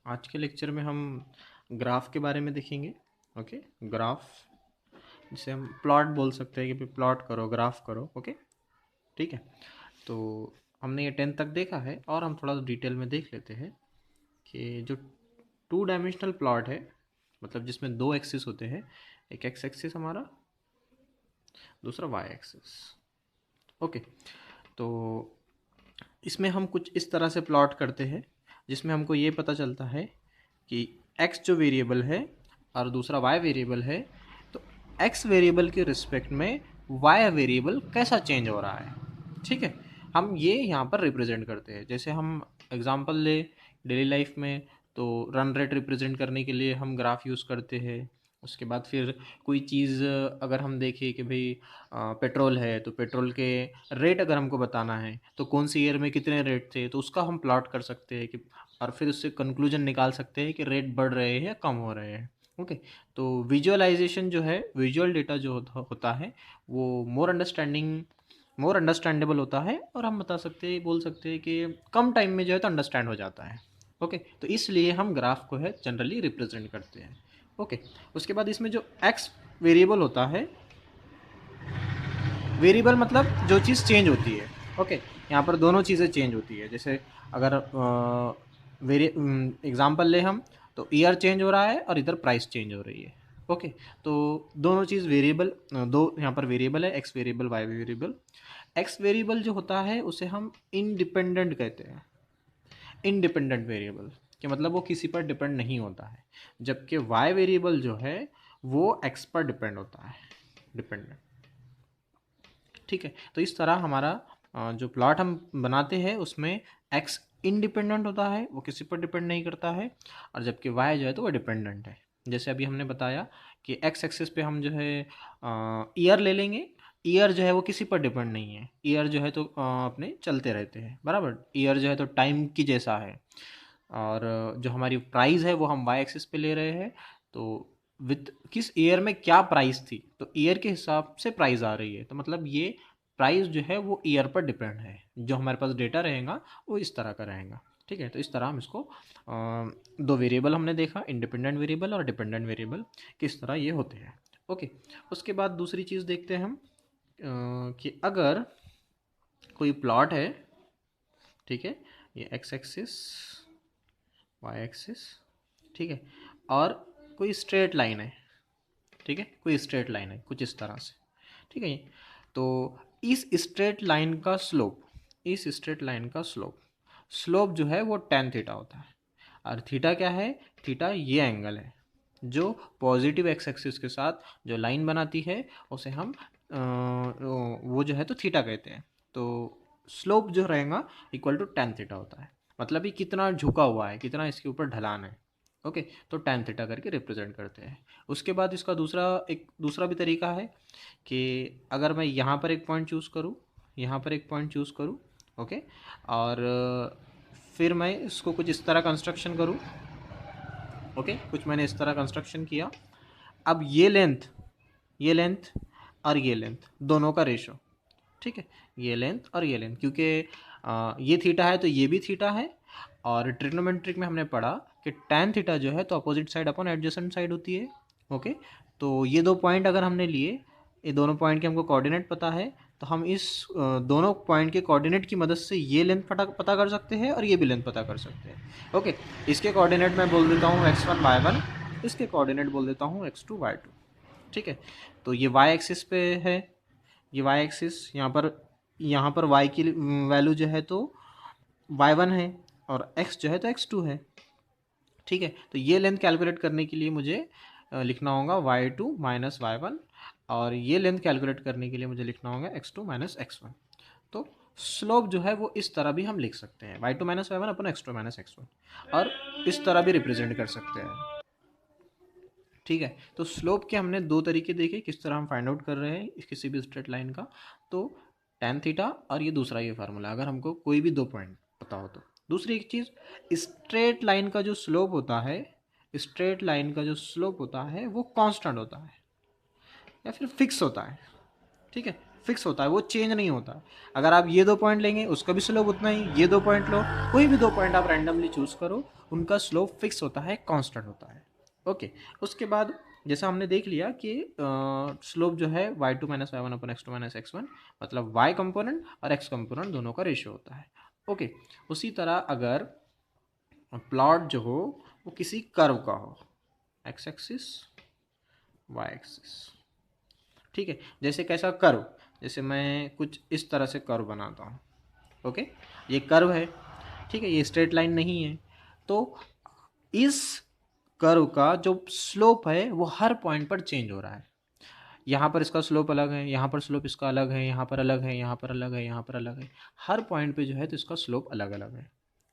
आज के लेक्चर में हम ग्राफ के बारे में देखेंगे। ओके, ग्राफ जिसे हम प्लॉट बोल सकते हैं कि प्लॉट करो, ग्राफ करो। ओके, ठीक है। तो हमने ये 10 तक देखा है और हम थोड़ा डिटेल में देख लेते हैं कि जो 2 डायमेंशनल प्लॉट है, मतलब जिसमें 2 एक्सिस होते हैं, एक एक्स एक्सिस हमारा, दूसरा वाई एक्सिस। ओके, तो इसमें हम कुछ इस तरह से प्लॉट करते हैं जिसमें हमको ये पता चलता है कि x जो वेरिएबल है और दूसरा y वेरिएबल है, तो x वेरिएबल के रिस्पेक्ट में y वेरिएबल कैसा चेंज हो रहा है। ठीक है, हम ये यहाँ पर रिप्रेजेंट करते हैं। जैसे हम एग्जांपल ले डेली लाइफ में, तो रन रेट रिप्रेजेंट करने के लिए हम ग्राफ यूज़ करते हैं। उसके बाद फिर कोई चीज़ अगर हम देखें कि भाई पेट्रोल है, तो पेट्रोल के रेट अगर हमको बताना है तो कौन सी ईयर में कितने रेट थे, तो उसका हम प्लॉट कर सकते हैं कि, और फिर उससे कंक्लूजन निकाल सकते हैं कि रेट बढ़ रहे हैं या कम हो रहे हैं। ओके, तो विजुअलाइजेशन जो है, विजुअल डेटा जो होता है वो मोर अंडरस्टैंडेबल होता है, और हम बता सकते हैं, बोल सकते हैं कि कम टाइम में जो है तो अंडरस्टैंड हो जाता है। ओके, तो इसलिए हम ग्राफ को है जनरली रिप्रेजेंट करते हैं। ओके, उसके बाद इसमें जो एक्स वेरिएबल होता है, वेरिएबल मतलब जो चीज़ चेंज होती है। ओके, यहाँ पर दोनों चीज़ें चेंज होती है। जैसे अगर वेरी एग्जांपल ले हम, तो ईयर चेंज हो रहा है और इधर प्राइस चेंज हो रही है। ओके, तो दोनों चीज़ वेरिएबल, दो यहाँ पर वेरिएबल है, x variable, y variable. X variable जो होता है उसे हम इंडिपेंडेंट कहते हैं। इंडिपेंडेंट वेरिएबल कि मतलब वो किसी पर डिपेंड नहीं होता है, जबकि वाई वेरिएबल जो है वो एक्स पर डिपेंड होता है, डिपेंडेंट। ठीक है, तो इस तरह हमारा जो प्लॉट हम बनाते हैं उसमें एक्स इंडिपेंडेंट होता है, वो किसी पर डिपेंड नहीं करता है, और जबकि वाई जो है तो वो डिपेंडेंट है। जैसे अभी हमने बताया कि एक्स एक्सिस पे हम जो है ईयर ले लेंगे। ईयर जो है वो किसी पर डिपेंड नहीं है, ईयर जो है तो अपने चलते रहते हैं बराबर। ईयर जो है तो टाइम की जैसा है, और जो हमारी प्राइस है वो हम वाई एक्सिस पे ले रहे हैं। तो विद किस ईयर में क्या प्राइस थी, तो ईयर के हिसाब से प्राइस आ रही है, तो मतलब ये प्राइस जो है वो ईयर पर डिपेंड है। जो हमारे पास डेटा रहेगा वो इस तरह का रहेगा। ठीक है, तो इस तरह हम इसको दो वेरिएबल हमने देखा, इंडिपेंडेंट वेरिएबल और डिपेंडेंट वेरिएबल, किस तरह ये होते हैं। ओके, उसके बाद दूसरी चीज़ देखते हैं हम कि अगर कोई प्लॉट है, ठीक है, ये एक्स एक्सिस, वाई एक्सिस, ठीक है, और कोई स्ट्रेट लाइन है, ठीक है, कोई स्ट्रेट लाइन है कुछ इस तरह से, ठीक है। तो इस स्ट्रेट लाइन का स्लोप, इस स्ट्रेट लाइन का स्लोप, स्लोप जो है वो tan थीटा होता है। और थीटा क्या है, थीटा ये एंगल है जो पॉजिटिव एक्स एक्सिस के साथ जो लाइन बनाती है उसे हम वो जो है तो थीटा कहते हैं। तो स्लोप जो रहेगा इक्वल टू tan थीटा होता है, मतलब ये कितना झुका हुआ है, कितना इसके ऊपर ढलान है। ओके, तो tan थीटा करके रिप्रेजेंट करते हैं। उसके बाद इसका दूसरा भी तरीका है कि अगर मैं यहाँ पर एक पॉइंट चूज़ करूँ, यहाँ पर एक पॉइंट चूज़ करूँ, ओके, और फिर मैं इसको कुछ इस तरह कंस्ट्रक्शन करूँ। ओके, कुछ मैंने इस तरह कंस्ट्रक्शन किया। अब ये लेंथ और ये लेंथ दोनों का रेशो, ठीक है, ये लेंथ और ये लेंथ, क्योंकि ये थीटा है तो ये भी थीटा है, और ट्रिग्नोमेट्रिक में हमने पढ़ा कि tan थीटा जो है तो opposite side upon adjacent side होती है। ओके, तो ये दो पॉइंट अगर हमने लिए, ये दोनों पॉइंट के हमको कोऑर्डिनेट पता है, तो हम इस दोनों पॉइंट के कोऑर्डिनेट की मदद से ये लेंथ पता कर सकते हैं और ये भी लेंथ पता कर सकते हैं। ओके, इसके कोऑर्डिनेट मैं बोल देता हूँ x1 y1, इसके कोऑर्डिनेट बोल देता हूँ x2 y2। ठीक है, तो ये y एक्सिस पे है, ये y एक्सिस, यहाँ पर y की वैल्यू जो है तो y1 है, और x जो है तो x2 है। ठीक है, तो ये लेंथ कैलकुलेट करने के लिए मुझे लिखना होगा y2 माइनस y1, और ये लेंथ कैलकुलेट करने के लिए मुझे लिखना होगा x2 माइनस x1। तो स्लोप जो है वो इस तरह भी हम लिख सकते हैं, y2 माइनस y1 अपन x2 माइनस x1, और इस तरह भी रिप्रेजेंट कर सकते हैं। ठीक है, तो स्लोप के हमने दो तरीके देखे, किस तरह हम फाइंड आउट कर रहे हैं किसी भी स्ट्रेट लाइन का। तो tan थीटा और ये दूसरा ये फार्मूला, अगर हमको कोई भी दो पॉइंट पता हो तो। दूसरी एक चीज़, स्ट्रेट लाइन का जो स्लोप होता है, स्ट्रेट लाइन का जो स्लोप होता है वो कांस्टेंट होता है या फिर फिक्स होता है। ठीक है, फिक्स होता है, वो चेंज नहीं होता। अगर आप ये 2 पॉइंट लेंगे उसका भी स्लोप उतना ही, ये 2 पॉइंट लो, कोई भी 2 पॉइंट आप रैंडमली चूज़ करो, उनका स्लोप फिक्स होता है, कांस्टेंट होता है। ओके, उसके बाद जैसा हमने देख लिया कि स्लोप जो है y2 minus y one upon x2 minus x1, मतलब y कंपोनेंट और x कंपोनेंट दोनों का रेशियो होता है। ओके, उसी तरह अगर प्लॉट जो हो वो किसी कर्व का हो, x एक्सिस y एक्सिस, ठीक है। जैसे कैसा कर्व, जैसे मैं कुछ इस तरह से कर्व बनाता हूँ। ओके, ये कर्व है, ठीक है, ये स्ट्रेट लाइन नहीं है। तो इस कर्व का जो स्लोप है वो हर पॉइंट पर चेंज हो रहा है। यहाँ पर इसका स्लोप अलग है, यहाँ पर स्लोप इसका अलग है, यहाँ पर अलग है, यहाँ पर अलग है, यहाँ पर अलग है, हर पॉइंट पे जो है तो इसका स्लोप अलग अलग है।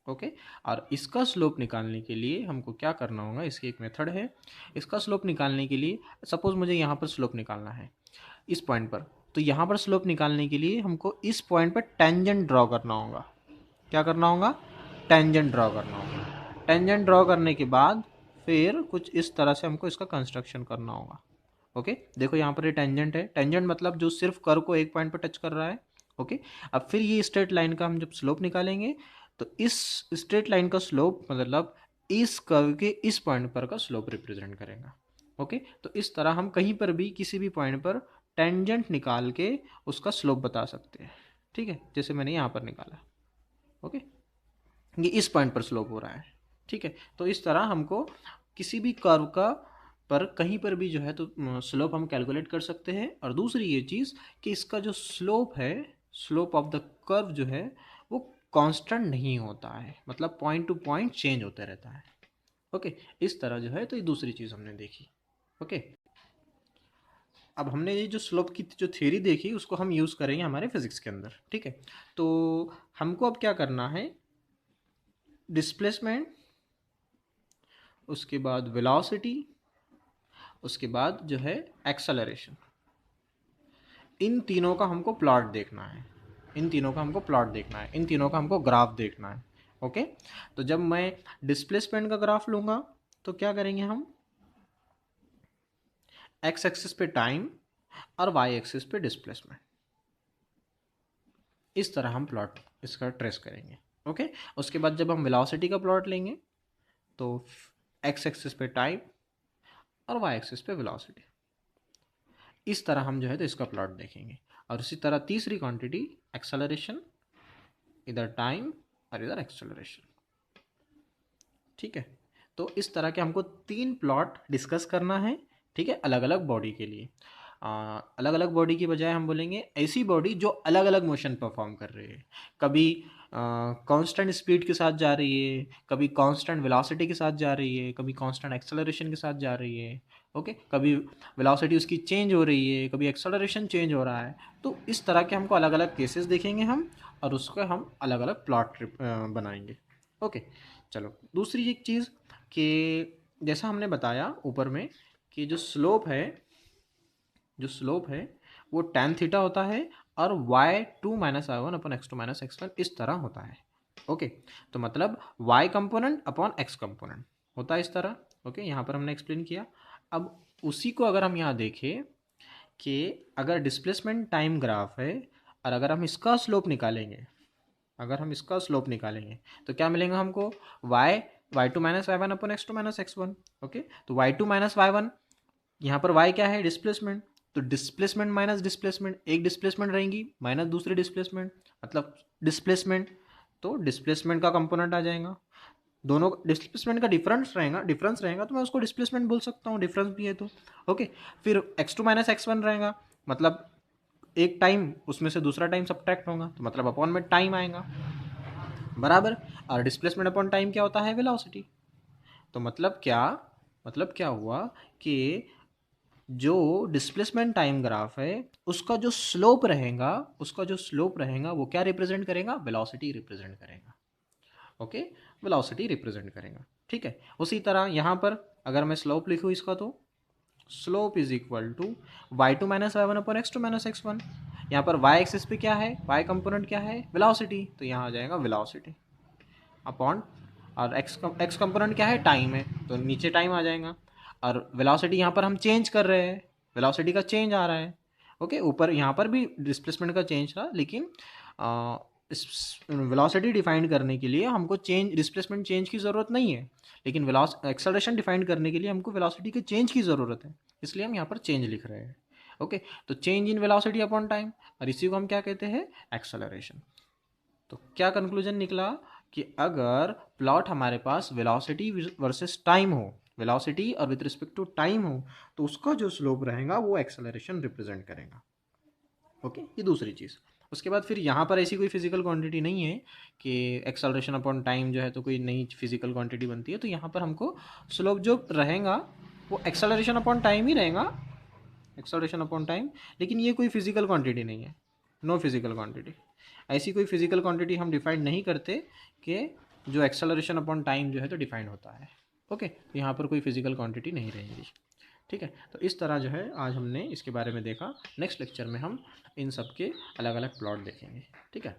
ओके, और इसका स्लोप निकालने के लिए हमको क्या करना होगा, इसकी एक मेथड है। इसका स्लोप निकालने के लिए सपोज मुझे यहाँ पर स्लोप निकालना है इस पॉइंट पर, तो यहाँ पर स्लोप निकालने के लिए हमको इस पॉइंट पर टेंजेंट ड्रॉ करना होगा। क्या करना होगा, टेंजेंट ड्रॉ करना होगा। टेंजेंट ड्रॉ करने के बाद फिर कुछ इस तरह से हमको इसका कंस्ट्रक्शन करना होगा। ओके, देखो यहाँ पर ये टेंजेंट है, टेंजेंट मतलब जो सिर्फ कर्व को एक पॉइंट पर टच कर रहा है। ओके, अब फिर ये स्ट्रेट लाइन का हम जब स्लोप निकालेंगे तो इस स्ट्रेट लाइन का स्लोप मतलब इस कर्व के इस पॉइंट पर का स्लोप रिप्रेजेंट करेगा। ओके, तो इस तरह हम कहीं पर भी किसी भी पॉइंट पर टेंजेंट निकाल के उसका स्लोप बता सकते हैं। ठीक है, जैसे मैंने यहाँ पर निकाला। ओके, ये इस पॉइंट पर स्लोप हो रहा है। ठीक है, तो इस तरह हमको किसी भी कर्व का पर कहीं पर भी जो है तो स्लोप हम कैलकुलेट कर सकते हैं। और दूसरी ये चीज़ कि इसका जो स्लोप है, स्लोप ऑफ द कर्व जो है वो कांस्टेंट नहीं होता है, मतलब पॉइंट टू पॉइंट चेंज होते रहता है। ओके, इस तरह जो है तो ये दूसरी चीज़ हमने देखी। ओके, अब हमने ये जो स्लोप की जो थ्योरी देखी उसको हम यूज़ करेंगे हमारे फिजिक्स के अंदर। ठीक है, तो हमको अब क्या करना है, डिस्प्लेसमेंट, उसके बाद वेलोसिटी, उसके बाद जो है एक्सेलरेशन, इन तीनों का हमको प्लॉट देखना है, इन तीनों का हमको प्लॉट देखना है, इन तीनों का हमको ग्राफ देखना है। ओके, तो जब मैं डिस्प्लेसमेंट का ग्राफ लूँगा तो क्या करेंगे हम, एक्स एक्सिस पे टाइम और वाई एक्सिस पे डिस्प्लेसमेंट, इस तरह हम प्लॉट इसका ट्रेस करेंगे। ओके, उसके बाद जब हम वेलोसिटी का प्लॉट लेंगे तो एक्स एक्सिस पे टाइम और वाई एक्सिस पे वेलोसिटी, इस तरह हम जो है तो इसका प्लॉट देखेंगे। और इसी तरह तीसरी क्वांटिटी एक्सेलरेशन, इधर टाइम और इधर एक्सेलरेशन। ठीक है, तो इस तरह के हमको 3 प्लॉट डिस्कस करना है। ठीक है, अलग अलग बॉडी के लिए। अलग अलग बॉडी की बजाय हम बोलेंगे ऐसी बॉडी जो अलग अलग मोशन परफॉर्म कर रही है, कभी कांस्टेंट स्पीड के साथ जा रही है, कभी कांस्टेंट वेलोसिटी के साथ जा रही है, कभी कांस्टेंट एक्सेलरेशन के साथ जा रही है। ओके, कभी वेलोसिटी उसकी चेंज हो रही है, कभी एक्सेलरेशन चेंज हो रहा है। तो इस तरह के हमको अलग अलग केसेस देखेंगे हम, और उसका हम अलग अलग प्लॉट बनाएंगे। ओके, चलो दूसरी एक चीज़ कि जैसा हमने बताया ऊपर में कि जो स्लोप है, जो स्लोप है वो tan थीटा होता है और y2 minus I one upon x2 minus x1 इस तरह होता है। ओके, तो मतलब y component upon x component होता है इस तरह। ओके, यहाँ पर हमने एक्सप्लेन किया। अब उसी को अगर हम यहाँ देखें कि अगर डिस्प्लेसमेंट टाइम ग्राफ है और अगर हम इसका स्लोप निकालेंगे, अगर हम इसका स्लोप निकालेंगे तो क्या मिलेगा हमको, y2 minus y one upon x2 minus x1। Okay, तो y2 माइनस वाई वन, यहाँ पर y क्या है, डिस्प्लेसमेंट, तो डिस्प्लेसमेंट माइनस डिस्प्लेसमेंट, एक डिस्प्लेसमेंट रहेंगी माइनस दूसरी डिस्प्लेसमेंट, मतलब डिस्प्लेसमेंट, तो डिस्प्लेसमेंट का कंपोनेंट आ जाएगा। दोनों डिस्प्लेसमेंट का डिफरेंस रहेगा तो मैं उसको डिस्प्लेसमेंट बोल सकता हूँ, डिफरेंस भी है तो। ओके, फिर x2 माइनस x1 रहेगा, मतलब एक टाइम उसमें से दूसरा टाइम सब्ट्रैक्ट होगा, तो मतलब अपॉन में टाइम आएगा बराबर। और डिस्प्लेसमेंट अपॉन टाइम क्या होता है, वेलोसिटी। तो मतलब क्या हुआ कि जो डिस्प्लेसमेंट टाइम ग्राफ है उसका जो स्लोप रहेगा, वो क्या रिप्रेजेंट करेगा, वेलोसिटी रिप्रेजेंट करेगा। ओके, वेलोसिटी रिप्रेजेंट करेगा। ठीक है, उसी तरह यहाँ पर अगर मैं स्लोप लिखूँ इसका, तो slope is equal to y2 minus y one upon x2 minus x1। यहाँ पर y एक्सिस पे क्या है, y कंपोनेंट क्या है, वेलोसिटी, तो यहाँ आ जाएगा वेलोसिटी अपॉन, और x कंपोनेंट क्या है, टाइम है, तो नीचे टाइम आ जाएगा। और वेलोसिटी यहाँ पर हम चेंज कर रहे हैं, वेलोसिटी का चेंज आ रहा है, ओके, ऊपर यहाँ पर भी डिस्प्लेसमेंट का चेंज था, लेकिन वेलोसिटी डिफाइन करने के लिए हमको चेंज डिस्प्लेसमेंट चेंज की ज़रूरत नहीं है, लेकिन एक्सेलरेशन डिफाइन करने के लिए हमको वेलोसिटी के चेंज की ज़रूरत है, इसलिए हम यहाँ पर चेंज लिख रहे हैं। ओके, तो change in velocity upon time, और इसी को हम क्या कहते हैं, एक्सेलरेशन। तो क्या कंक्लूजन निकला कि अगर प्लॉट हमारे पास वेलोसिटी वर्सेस टाइम हो, वेलोसिटी और विद रिस्पेक्ट टू टाइम हो, तो उसका जो स्लोप रहेगा वो एक्सेलरेशन रिप्रेजेंट करेगा। ओके, ये दूसरी चीज़। उसके बाद फिर यहाँ पर ऐसी कोई फिजिकल क्वांटिटी नहीं है कि एक्सेलरेशन अपॉन टाइम जो है तो कोई नई फिजिकल क्वांटिटी बनती है, तो यहाँ पर हमको स्लोप जो रहेगा वो एक्सेलरेशन अपॉन टाइम ही रहेगा, एक्सेलरेशन अपॉन टाइम, लेकिन ये कोई फिजिकल क्वांटिटी नहीं है, नो फिजिकल क्वांटिटी। ऐसी कोई फिजिकल क्वांटिटी हम डिफाइन नहीं करते कि जो एक्सेलरेशन अपॉन टाइम जो है तो डिफाइन होता है। ओके, तो यहाँ पर कोई फिजिकल क्वांटिटी नहीं रहेगी। ठीक है, तो इस तरह जो है आज हमने इसके बारे में देखा। नेक्स्ट लेक्चर में हम इन सब के अलग अलग प्लॉट देखेंगे। ठीक है।